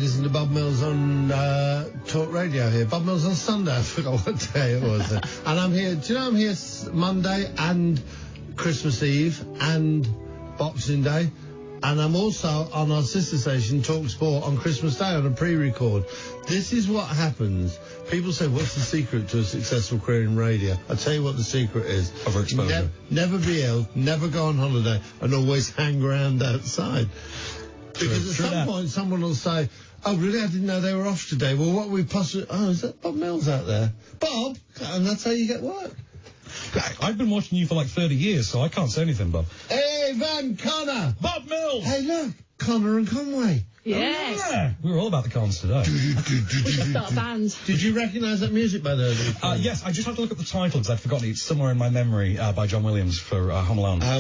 listening to Bob Mills on Talk Radio here. Bob Mills on Sunday, I forgot what day it was. And I'm here, do you know I'm here Monday and Christmas Eve and Boxing Day? And I'm also on our sister station, Talk Sport, on Christmas Day on a pre-record. This is what happens. People say, what's the secret to a successful career in radio? I'll tell you what the secret is. Overexposure. Never be ill, never go on holiday, and always hang around outside. Because at some point, someone will say, oh, really? I didn't know they were off today. Well, what we possibly... Oh, is that Bob Mills out there? Bob? And that's how you get work. I've been watching you for like 30 years, so I can't say anything, Bob. Hey, Van Connor! Bob Mills! Hey, look, Connor and Conway. Yes. Oh, yeah. We were all about the cons today. We should start a band. Did you recognise that music by the way? Yes, I just had to look up the title because I'd forgotten it. It's somewhere in my memory by John Williams for Home Alone. I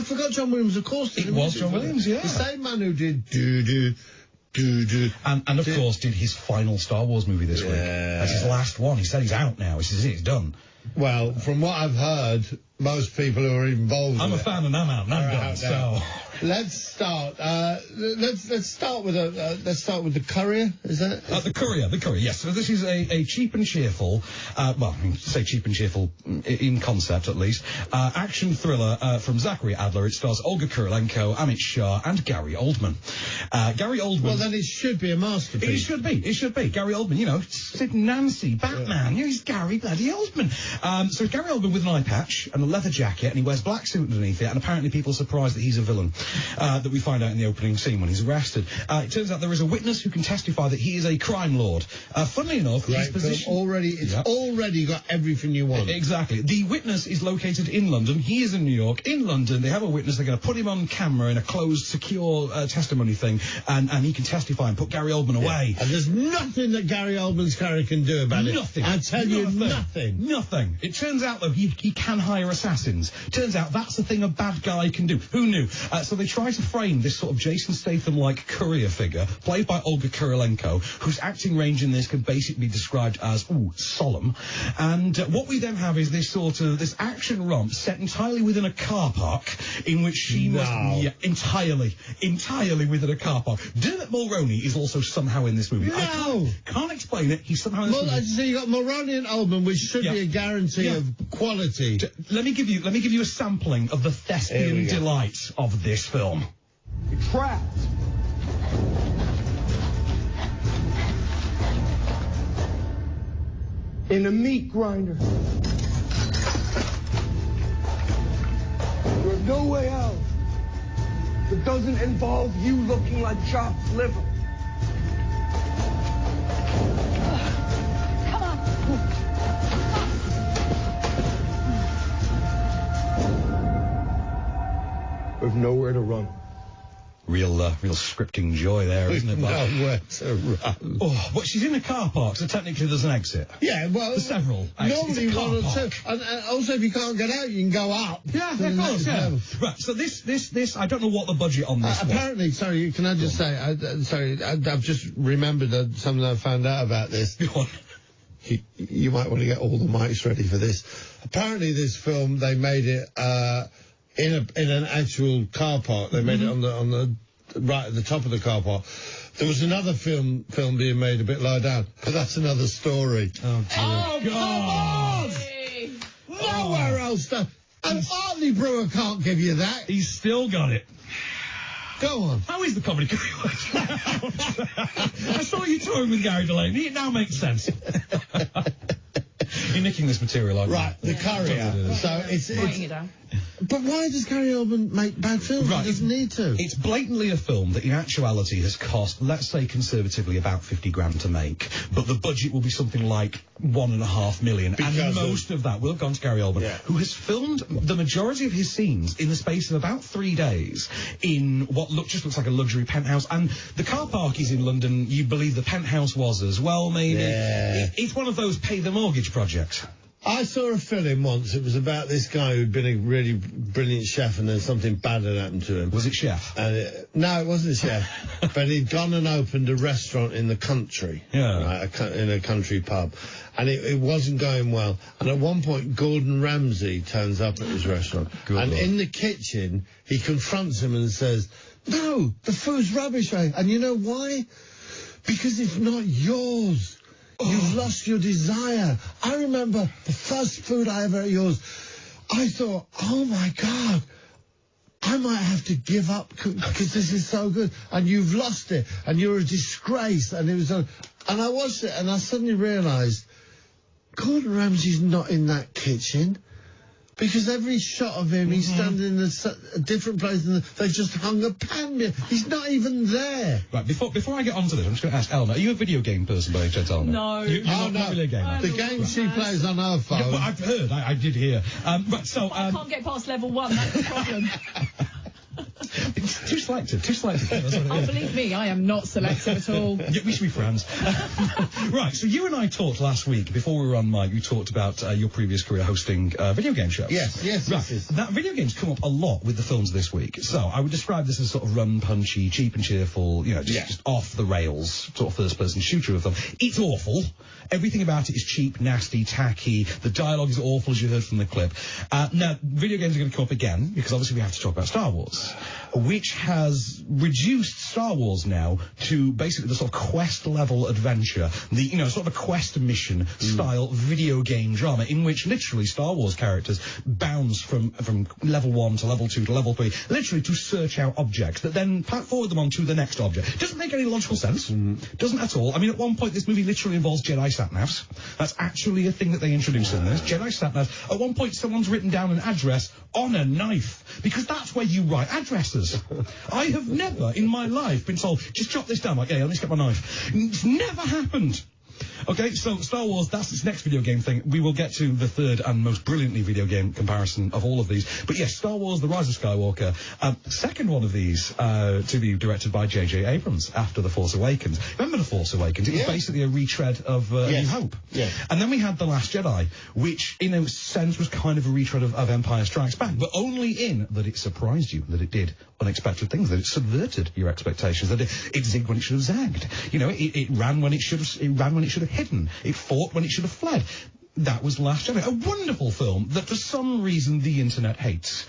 forgot John Williams, of course. It was John Williams, yeah. The same man who did do-do. And of course did his final Star Wars movie this week. That's his last one. He said he's out now. He says it's done. Well, from what I've heard, most people who are involved I'm a fan and I'm out and I'm done, so... Let's start. Let's start with the Courier. Is that the Courier? The Courier. Yes. So this is a cheap and cheerful. Well, I mean, say cheap and cheerful in concept at least. Action thriller from Zachary Adler. It stars Olga Kurilenko, Amit Shah, and Gary Oldman. Gary Oldman. Well, then it should be a masterpiece. It should be. It should be. Gary Oldman. You know, Sid and Nancy, Batman. You know, he's Gary bloody Oldman. So it's Gary Oldman with an eye patch and a leather jacket, and he wears black suit underneath it. And apparently, people are surprised that he's a villain. That we find out in the opening scene when he's arrested. It turns out there is a witness who can testify that he is a crime lord. Funnily enough, his position... It's already got everything you want. Exactly. The witness is located in London. He is in New York. In London, they have a witness. They're going to put him on camera in a closed, secure testimony thing, and he can testify and put Gary Oldman away. And there's nothing that Gary Oldman's character can do about it. Nothing. I tell you, nothing. Nothing. It turns out, though, he can hire assassins. Turns out that's the thing a bad guy can do. Who knew? So they try to frame this sort of Jason Statham-like courier figure, played by Olga Kurilenko, whose acting range in this can basically be described as, solemn. And what we then have is this action romp set entirely within a car park, in which she must... Yeah, entirely within a car park. Dermot Mulroney is also somehow in this movie. No! I can't explain it. He's somehow in this movie. Well, as you say, you got Mulroney and Oldman, which should be a guarantee of quality. Let me give you a sampling of the thespian delight of this film. You're trapped. In a meat grinder. There's no way out that doesn't involve you looking like chopped liver. Come on. We've nowhere to run. Real scripting joy there, isn't it, Bob? Nowhere to run. Oh, but she's in a car park, so technically there's an exit. Yeah, well... There's several exits. Normally one or two. And also, if you can't get out, you can go up. Yeah, of course, yeah. Right, so this, I don't know what the budget on this was. Apparently, sorry, can I just say, I've just remembered something I found out about this. Go on. You might want to get all the mics ready for this. Apparently, this film, they made it in an actual car park. They made it on the right at the top of the car park. There was another film being made a bit lower down, but that's another story. Oh, dear God! Nowhere else. And Hartley Brewer can't give you that. He's still got it. Go on. How is the comedy career? I saw you touring with Gary Delaney. It now makes sense. You're nicking this material, aren't you? Right, the Courier. So it's Writing it down. But why does Gary Oldman make bad films? Right. He doesn't need to. It's blatantly a film that in actuality has cost, let's say conservatively, about 50 grand to make. But the budget will be something like $1.5 million. And most of that will have gone to Gary Oldman, who has filmed the majority of his scenes in the space of about 3 days in what just looks like a luxury penthouse. And the car park is in London. You believe the penthouse was as well, maybe? Yeah. It's one of those pay the mortgage projects. I saw a film once. It was about this guy who'd been a really brilliant chef, and then something bad had happened to him. Was it Chef? No, it wasn't Chef. But he'd gone and opened a restaurant in the country. Yeah. Right, in a country pub. And it wasn't going well. And at one point, Gordon Ramsay turns up at his restaurant. And in the kitchen, he confronts him and says, No, the food's rubbish, mate. And you know why? Because it's not yours. You've lost your desire. I remember the first food I ever ate yours. I thought, oh my God, I might have to give up because this is so good. And you've lost it, and you're a disgrace. And it was, and I watched it, and I suddenly realised Gordon Ramsay's not in that kitchen. Because every shot of him, he's standing in a different place, and they've just hung a pan there. He's not even there. Right, before I get on to this, I'm just going to ask Eleanor, are you a video game person by any chance, Eleanor? No. You're not really a gamer? The game she plays on her phone. Yeah, well, I've heard, I did hear. Right, so... I can't get past level 1, that's the problem. It's too selective. That's what it is. Oh, believe me, I am not selective at all. Yeah, we should be friends. Right, so you and I talked last week, before we were on mic, you talked about your previous career hosting video game shows. Yes. Right. That video games come up a lot with the films this week. So I would describe this as sort of run punchy, cheap and cheerful, just off the rails, sort of first-person shooter of them. It's awful. Everything about it is cheap, nasty, tacky. The dialogue is awful, as you heard from the clip. Now, video games are going to come up again, because obviously we have to talk about Star Wars, which has reduced Star Wars now to basically the sort of quest-level adventure, the, sort of a quest mission style video game drama, in which literally Star Wars characters bounce from level 1 to level 2 to level 3, literally to search out objects that then forward them on to the next object. Doesn't make any logical sense. Doesn't at all. I mean, at one point, this movie literally involves Jedi sat-navs. That's actually a thing that they introduce in this. Jedi sat-navs. At one point, someone's written down an address on a knife, because that's where you write addresses. I have never in my life been told, just jot this down, like, hey, let me get my knife. It's never happened. Okay, so Star Wars, that's its next video game thing. We will get to the third and most brilliantly video game comparison of all of these. But yes, Star Wars, The Rise of Skywalker. Second one of these to be directed by J.J. Abrams after The Force Awakens. Remember The Force Awakens? It was basically a retread of New Hope. Yeah. And then we had The Last Jedi, which in a sense was kind of a retread of Empire Strikes Back, but only in that it surprised you, that it did unexpected things, that it subverted your expectations, that it zigged when it should have zagged. It ran when it should have hidden. It fought when it should have fled. That was Last Jedi, a wonderful film that for some reason the internet hates,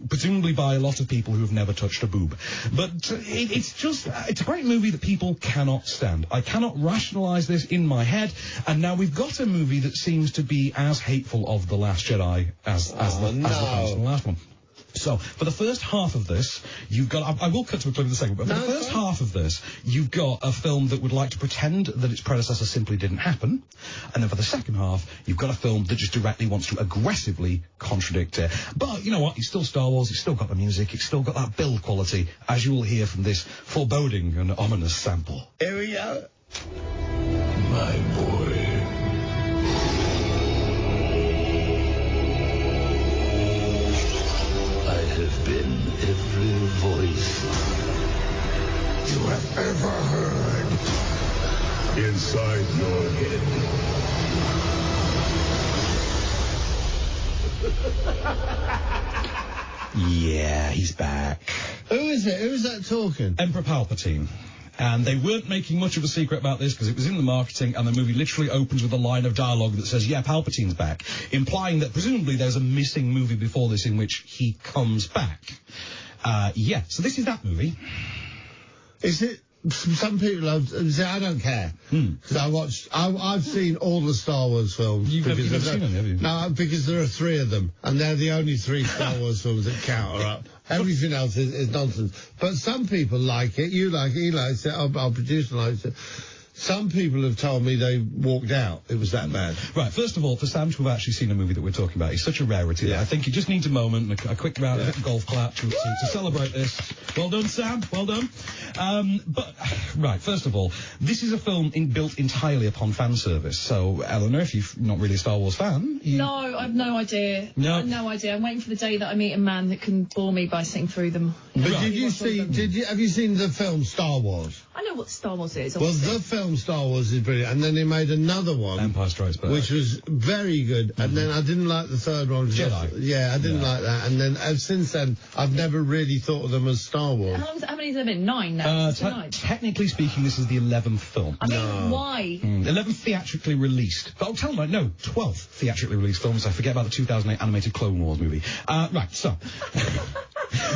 presumably by a lot of people who have never touched a boob. But it's a great movie that people cannot stand. I cannot rationalise this in my head, and now we've got a movie that seems to be as hateful of The Last Jedi as the last one. So, for the first half of this, you've got... I will cut to a clip in a second, but for the first half of this, you've got a film that would like to pretend that its predecessor simply didn't happen. And then for the second half, you've got a film that just directly wants to aggressively contradict it. But, you know what? It's still Star Wars. It's still got the music. It's still got that build quality, as you will hear from this foreboding and ominous sample. Here we go. My boy. Have been every voice you have ever heard inside your head. Yeah, he's back. Who is it? Who's that talking? Emperor Palpatine. And they weren't making much of a secret about this because it was in the marketing, and the movie literally opens with a line of dialogue that says, yeah, Palpatine's back, implying that presumably there's a missing movie before this in which he comes back. So this is that movie. Is it? Some people say, I don't care. Because I've seen all the Star Wars films. You've never seen them, have you? No, because there are 3 of them, and they're the only 3 Star Wars films that count up. Everything else is nonsense. But some people like it. You like it. He likes it. Our producer likes it. Some people have told me they walked out. It was that bad. Right, first of all, for Sam to have actually seen a movie that we're talking about, it's such a rarity. Yeah. I think he just needs a moment, a quick round of golf clap to celebrate this. Well done, Sam. Well done. Right, first of all, this is a film built entirely upon fan service. So, Eleanor, if you're not really a Star Wars fan... No, I have no idea. No. I have no idea. I'm waiting for the day that I meet a man that can bore me by sitting through them. But have you seen the film Star Wars? I know what Star Wars is, obviously. Well, the film Star Wars is brilliant, and then they made another one, Empire Strikes Back, which was very good, and then I didn't like the third one. Jedi. Yeah, I didn't like that, and then since then I've never really thought of them as Star Wars. How many have there been? 9 now? Technically speaking, this is the 11th film. I mean, why? 11th theatrically released. But I'll tell them, no, 12th theatrically released films. I forget about the 2008 animated Clone Wars movie. Right, so...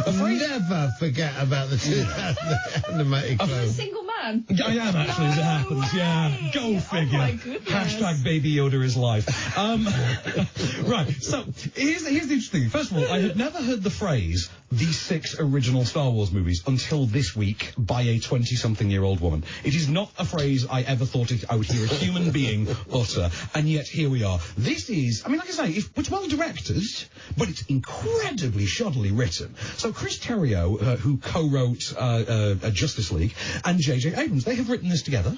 Never forget about the 2000 animated You're a clone. single man. I am actually, as it happens, yeah. Go figure. Oh my goodness. Hashtag Baby Yoda is life. Right, so here's the interesting thing. First of all, I had never heard the phrase, the 6 original Star Wars movies, until this week by a 20-something-year-old woman. It is not a phrase I ever thought I would hear a human being utter, and yet here we are. This is, I mean, like I say, it's well directed, but it's incredibly shoddily written. So Chris Terrio, who co-wrote Justice League, and J.J. Abrams, they have written this together.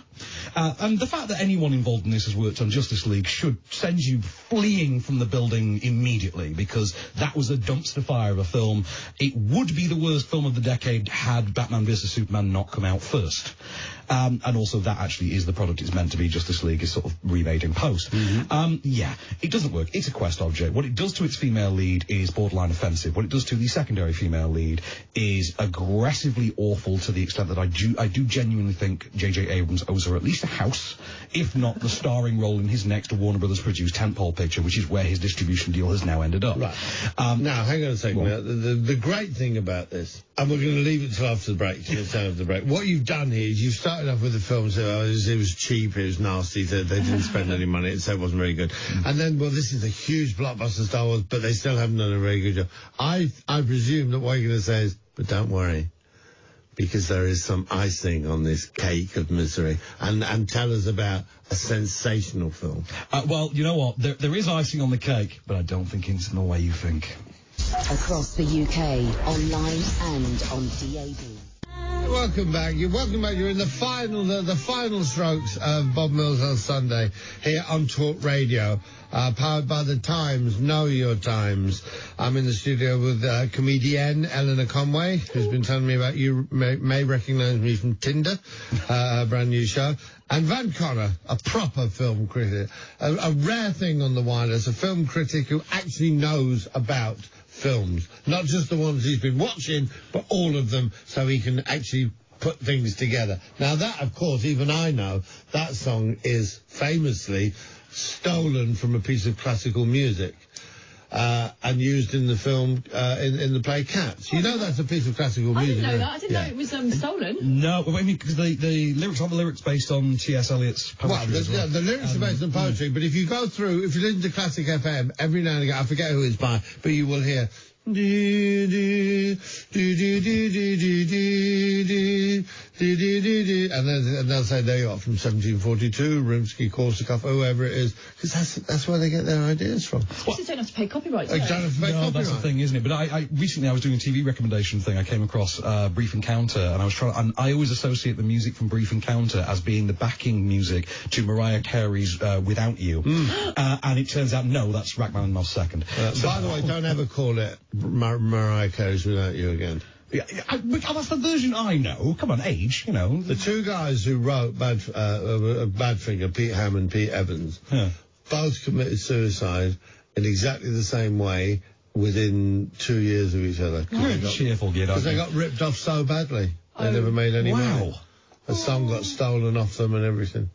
And the fact that anyone involved in this has worked on Justice League should send you fleeing from the building immediately, because that was a dumpster fire of a film. It would be the worst film of the decade had Batman vs Superman not come out first. And also that actually is the product it's meant to be. Justice League is sort of remade in post. Yeah, it doesn't work. It's a quest object. What it does to its female lead is borderline offensive. What it does to the secondary female lead is aggressively awful, to the extent that I do genuinely think J.J. Abrams owes her at least a house, if not the starring role in his next Warner Brothers produced tentpole picture, which is where his distribution deal has now ended up. Right. Now, hang on a second. Now, the great thing about this, and we're going to leave it till after the break, what you've done here is you've started off with the film, so it was cheap, it was nasty, they didn't spend any money, so it wasn't very good. And then, well, this is a huge blockbuster Star Wars, but they still haven't done a very good job. I presume that what you're going to say is, but don't worry, because there is some icing on this cake of misery, and tell us about a sensational film. Well, you know what, there is icing on the cake, but I don't think it's in the way you think. Across the UK, online and on DAB. Welcome back. You're in the final strokes of Bob Mills on Sunday here on Talk Radio, powered by the Times. Know your Times. I'm in the studio with comedienne Eleanor Conway, who's been telling me about you. May recognise me from Tinder, a brand new show. And Van Connor, a proper film critic, a rare thing on the wireless, a film critic who actually knows about films, not just the ones he's been watching, but all of them, so he can actually put things together. Now that, of course, even I know, that song is famously stolen from a piece of classical music, and used in the film, in the play Cats. You know that's a piece of classical music. I didn't know that. I didn't know it was stolen. No, I mean, because the lyrics aren't the lyrics based on T.S. Eliot's poetry. Well, the lyrics are based on poetry, but if you go through, if you listen to Classic FM, every now and again, I forget who it's by, but you will hear and they'll say they are from 1742, Rimsky-Korsakov, whoever it is, because that's where they get their ideas from. You don't have to pay copyright. Don't have to pay copyright. That's the thing, isn't it? But I recently I was doing a TV recommendation thing. I came across Brief Encounter, and I always associate the music from Brief Encounter as being the backing music to Mariah Carey's Without You. And it turns out, no, that's Rachmaninoff's second. By the way, don't ever call it Mariah Carey's Without You again. Yeah, that's the version I know. Come on, age, you know. The two guys who wrote Badfinger, Pete Ham and Pete Evans, both committed suicide in exactly the same way within 2 years of each other. Cheerful, because they got ripped off so badly. They never made any money. The song got stolen off them and everything.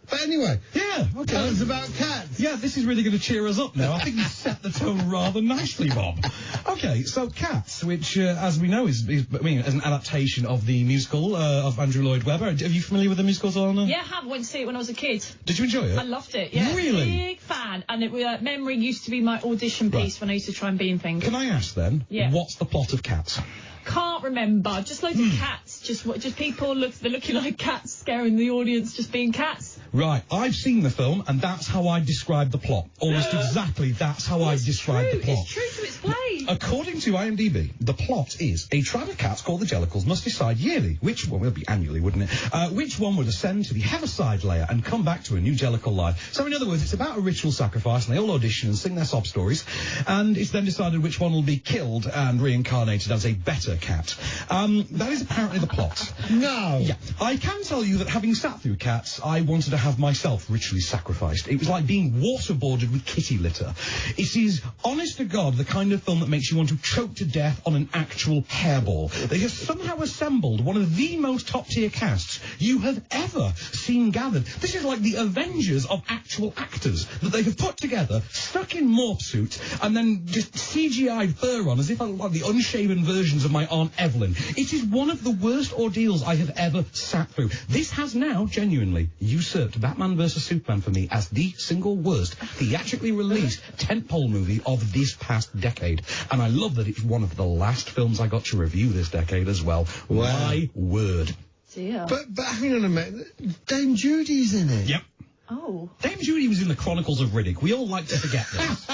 But anyway, tell us about Cats. Yeah, this is really going to cheer us up now. I think you set the tone rather nicely, Bob. Okay, so Cats, which, as we know, is an adaptation of the musical of Andrew Lloyd Webber. Are you familiar with the musical, Alana? Yeah, I have. Went to see it when I was a kid. Did you enjoy it? I loved it, yeah. Really? Big fan. And Memory used to be my audition piece when I used to try and be in things. Can I ask then, what's the plot of Cats? Can't remember. Just loads of cats. Just people they're looking like cats, scaring the audience, just being cats. Right, I've seen the film, and that's how I describe the plot. Almost exactly, that's how I describe the plot. It's true to explain. According to IMDb, the plot is a tribe of cats called the Jellicles must decide yearly, which one will be annually, wouldn't it? Which one would ascend to the Heaviside layer and come back to a new Jellicle life. So in other words, it's about a ritual sacrifice, and they all audition and sing their sob stories, and it's then decided which one will be killed and reincarnated as a better cat. That is apparently the plot. No. Yeah, I can tell you that having sat through Cats, I wanted to have myself ritually sacrificed. It was like being waterboarded with kitty litter. It is, honest to God, the kind of film that makes you want to choke to death on an actual hairball. They have somehow assembled one of the most top-tier casts you have ever seen gathered. This is like the Avengers of actual actors that they have put together, stuck in morph suits, and then just CGI'd fur on as if I look like the unshaven versions of my Aunt Evelyn. It is one of the worst ordeals I have ever sat through. This has now genuinely usurped Batman vs Superman for me as the single worst theatrically released tentpole movie of this past decade. And I love that it's one of the last films I got to review this decade as well. Wow. My word. Dear. But hang on a minute. Dame Judy's in it. Yep. Oh. Dame Judy was in the Chronicles of Riddick. We all like to forget this.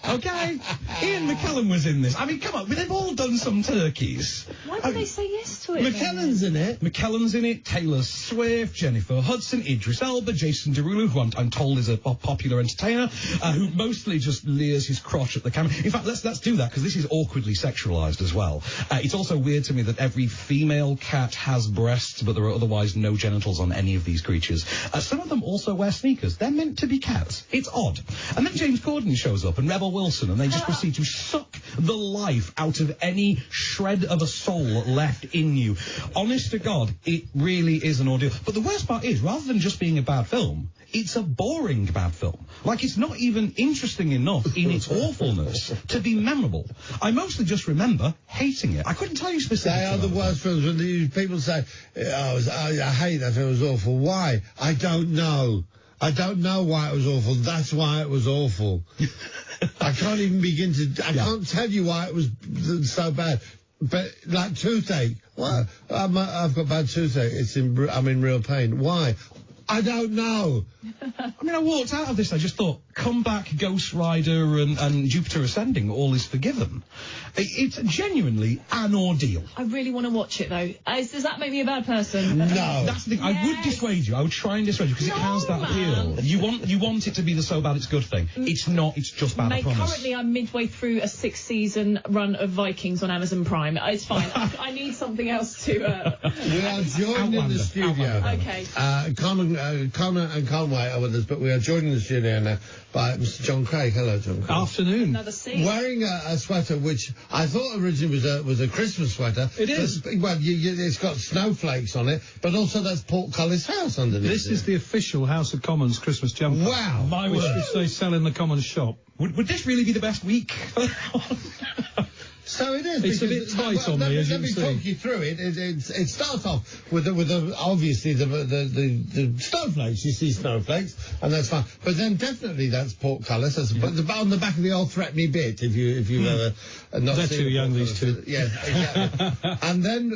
Okay? Ian McKellen was in this. I mean, come on, they've all done some turkeys. Why did they say yes to it? McKellen's in it. McKellen's in it, Taylor Swift, Jennifer Hudson, Idris Elba, Jason Derulo, who I'm told is a popular entertainer, who mostly just leers his crotch at the camera. In fact, let's do that, because this is awkwardly sexualized as well. It's also weird to me that every female cat has breasts, but there are otherwise no genitals on any of these creatures. Some of them also wear sneakers. They're meant to be cats. It's odd. And then James Corden shows up, and Rebel Wilson, and they just proceed to suck the life out of any shred of a soul left in you. Honest to God, it really is an ordeal. But the worst part is, rather than just being a bad film, it's a boring bad film. Like, it's not even interesting enough in its awfulness to be memorable. I mostly just remember hating it. I couldn't tell you specifically. They are the worst films. When people say, I hate that film, it was awful. Why? I don't know. I don't know why it was awful. That's why it was awful. I can't even begin to... I can't tell you why it was so bad. But, like, toothache. Well, I've got bad toothache. I'm in real pain. Why? I don't know. I mean, I walked out of this, I just thought, come back, Ghost Rider and Jupiter Ascending, all is forgiven. It's genuinely an ordeal. I really want to watch it, though. Does that make me a bad person? No. That's the thing. Yes. I would dissuade you. I would try and dissuade you, because it has that appeal. You want it to be the so bad it's good thing. It's not. It's just bad, I promise. Currently, I'm midway through a 6-season run of Vikings on Amazon Prime. It's fine. I need something else to... We are joined in the studio. Okay. Connor and Conway are with us, but we are joined in the studio now by Mr. John Craig. Hello, John Craig. Afternoon. Another scene. Wearing a sweater which I thought originally was a Christmas sweater. It is. Well, it's got snowflakes on it, but also that's Portcullis House underneath. This is the official House of Commons Christmas jumper. Wow. My Which word. they sell in the Commons shop. Would this really be the best week? So it is. It's a because- bit tight on me, as you Let me can talk see. you through it. It starts off with obviously the snowflakes. You see snowflakes, and that's fine. But then definitely that's portcullis. But on the back of the old threat me bit, if you've ever not They're seen too the young, these portcullis. two. Yeah, exactly. And then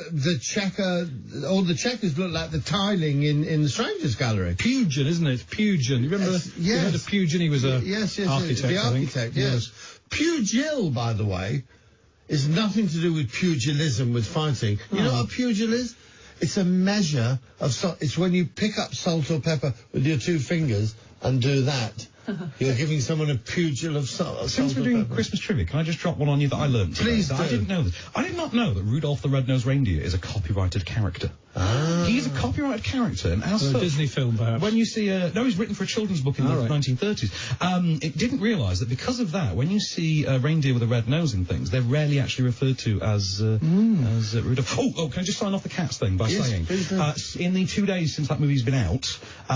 all the checkers look like the tiling in the Strangers Gallery. Pugin, isn't it? Pugin. You remember? Yes. You heard of Pugin? He was a yes, architect. the I think. architect. Yes. Pugil, by the way, is nothing to do with pugilism, with fighting. You know what a pugil is? It's a measure of salt. It's when you pick up salt or pepper with your two fingers and do that. You're giving someone a pugil of salt. Since we're doing Christmas trivia, can I just drop one on you that I learned today? Please do. I didn't know this. I did not know that Rudolph the Red-Nosed Reindeer is a copyrighted character. Ah. He's a copyrighted character, and as A such, Disney film, perhaps. when you see no, he's written for a children's book in the 1930s. It didn't realise that because of that, when you see a reindeer with a red nose and things, they're rarely actually referred to as Rudolph. Oh, can I just sign off the cats thing by saying, in the 2 days since that movie's been out,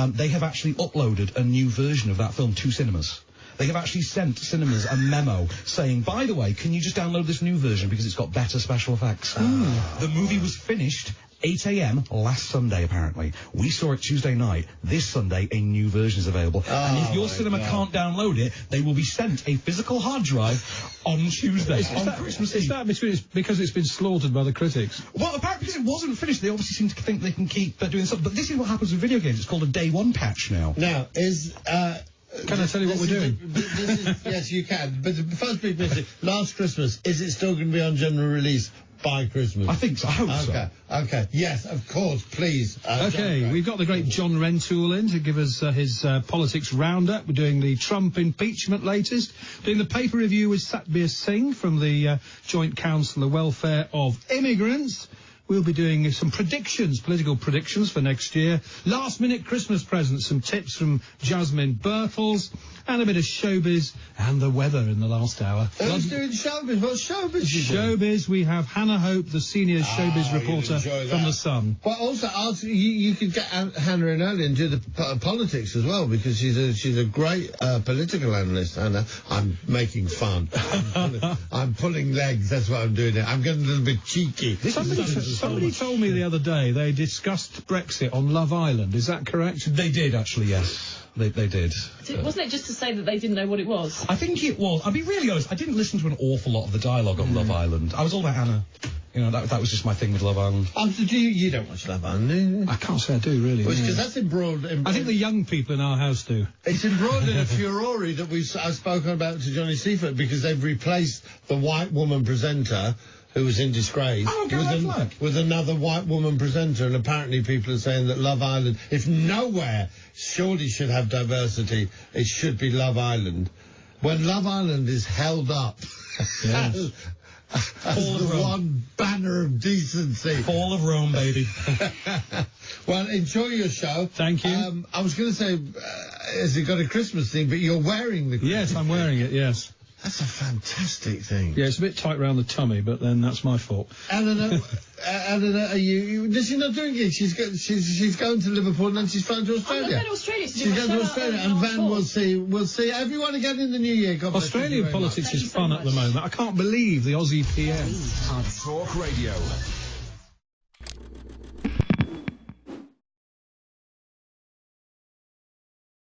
they have actually uploaded a new version of that film to cinemas. They have actually sent cinemas a memo saying, by the way, can you just download this new version because it's got better special effects? The movie was finished 8 a.m. last Sunday, apparently. We saw it Tuesday night. This Sunday, a new version is available. And if your cinema can't download it, they will be sent a physical hard drive on Tuesday, on Christmas Eve. Is that because it's been slaughtered by the critics? Well, apparently because it wasn't finished, they obviously seem to think they can keep doing something. But this is what happens with video games. It's called a day one patch now. Now, Can I tell you what we're doing? Yes, you can. But the first big question, last Christmas, is it still going to be on general release by Christmas? I think so. I hope so. Okay. Yes, of course, please. Okay, we've got the great John Rentoul in to give us his politics roundup. We're doing the Trump impeachment latest, doing the paper review with Satbir Singh from the Joint Council of Welfare of Immigrants, we'll be doing some predictions, political predictions for next year. Last-minute Christmas presents, some tips from Jasmine Birtles, and a bit of showbiz and the weather in the last hour. Who's doing showbiz? What showbiz you doing? Showbiz, we have Hannah Hope, the senior showbiz reporter from The Sun. But also, you could get Hannah in early and do the politics as well, because she's a great political analyst, Hannah. I'm making fun. I'm pulling legs, that's what I'm doing. I'm getting a little bit cheeky. Somebody told me the other day they discussed Brexit on Love Island. Is that correct? They did, actually, yes. They did. Wasn't it just to say that they didn't know what it was? I think it was. I'll be really honest, I didn't listen to an awful lot of the dialogue on Love Island. I was all about Anna. You know, that was just my thing with Love Island. You don't watch Love Island, do you? I can't say I do, really. Because that's embroiled. I think the young people in our house do. It's embroiled in a furore that I've spoken about to Johnny Seifert, because they've replaced the white woman presenter who was in disgrace with another white woman presenter, and apparently people are saying that Love Island, if nowhere surely should have diversity, it should be Love Island. When Love Island is held up as the one banner of decency. Fall of Rome, baby. Well, enjoy your show. Thank you. I was going to say, has it got a Christmas theme, but you're wearing the Christmas Yes, I'm wearing it, yes. That's a fantastic thing. Yeah, it's a bit tight round the tummy, but then that's my fault. Eleanor, are you? Is she not doing it? She's going to Liverpool and then she's flying to Australia. I'm going to Australia. She's going to Australia, and Van will see everyone again in the new year. God bless you Australian very politics much. is fun at the moment. I can't believe the Aussie PM. Talk Radio.